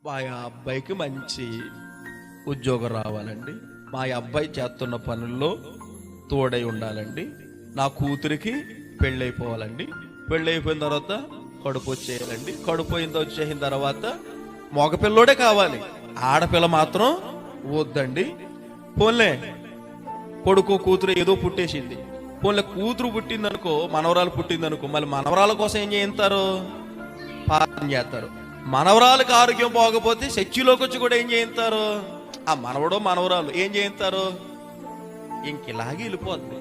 మా అబ్బాయికి మంచి ఉద్యోగం రావాలండి, మా అబ్బాయి చేస్తున్న పనుల్లో తోడై ఉండాలండి, నా కూతురికి పెళ్ళైపోవాలండి, పెళ్ళైపోయిన తర్వాత కడుపు వచ్చేయాలండి, కడుపు వచ్చేసిన తర్వాత మగపిల్లోడే కావాలి, ఆడపిల్ల మాత్రం వద్దండి. పోన్లే కొడుకు కూతురు ఏదో పుట్టేసింది, పోన్లే కూతురు పుట్టిందనుకో, మనవరాలు పుట్టిందనుకో, మళ్ళీ మనవరాల కోసం ఏం చేస్తారు? పాలన చేస్తారు. మనవరాలకు ఆరోగ్యం పోకపోతే చర్చిలోకి వచ్చి కూడా ఏం చేస్తారు? ఆ మనవడో మనవరాలు ఏం చేస్తారు? ఇంకిలాగే వెళ్ళిపోద్ది.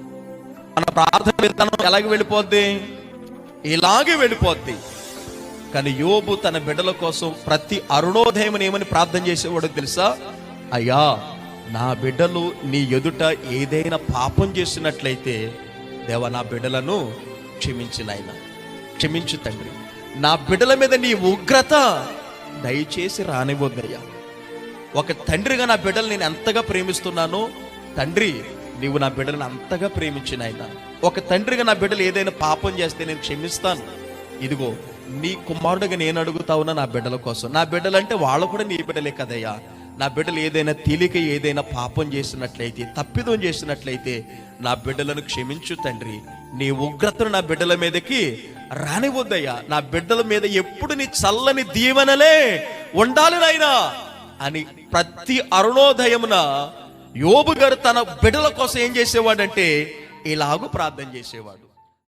మన ప్రార్థన విధానం ఎలాగే వెళ్ళిపోద్ది? ఇలాగే వెళ్ళిపోద్ది. కానీ యోబు తన బిడ్డల కోసం ప్రతి అరుణోదయం ఏమని ప్రార్థన చేసేవాడు తెలుసా? అయ్యా, నా బిడ్డలు నీ ఎదుట ఏదైనా పాపం చేసినట్లయితే దేవా, నా బిడ్డలను క్షమించు నాయనా, క్షమించు తండ్రి, నా బిడ్డల మీద నీ ఉగ్రత దయచేసి రానివ్వద్దయ్యా. ఒక తండ్రిగా నా బిడ్డలు నేను ఎంతగా ప్రేమిస్తున్నానో, తండ్రి నీవు నా బిడ్డలను అంతగా ప్రేమించిన ఆయన. ఒక తండ్రిగా నా బిడ్డలు ఏదైనా పాపం చేస్తే నేను క్షమిస్తాను. ఇదిగో నీ కుమారుడుగా నేను అడుగుతా ఉన్నా నా బిడ్డల కోసం. నా బిడ్డలంటే వాళ్ళు కూడా నీ బిడ్డలే కదయ్యా. నా బిడ్డలు ఏదైనా తెలియక ఏదైనా పాపం చేసినట్లయితే, తప్పిదం చేసినట్లయితే నా బిడ్డలను క్షమించు తండ్రి, నీ ఉగ్రతను నా బిడ్డల మీదకి రానివద్దయ్యా. నా బిడ్డల మీద ఎప్పుడు నీ చల్లని దీవెనలే ఉండాలి నాయనా అని ప్రతి అరుణోదయమున యోబు గారు తన బిడ్డల కోసం ఏం చేసేవాడంటే ఇలాగూ ప్రార్థన చేసేవాడు.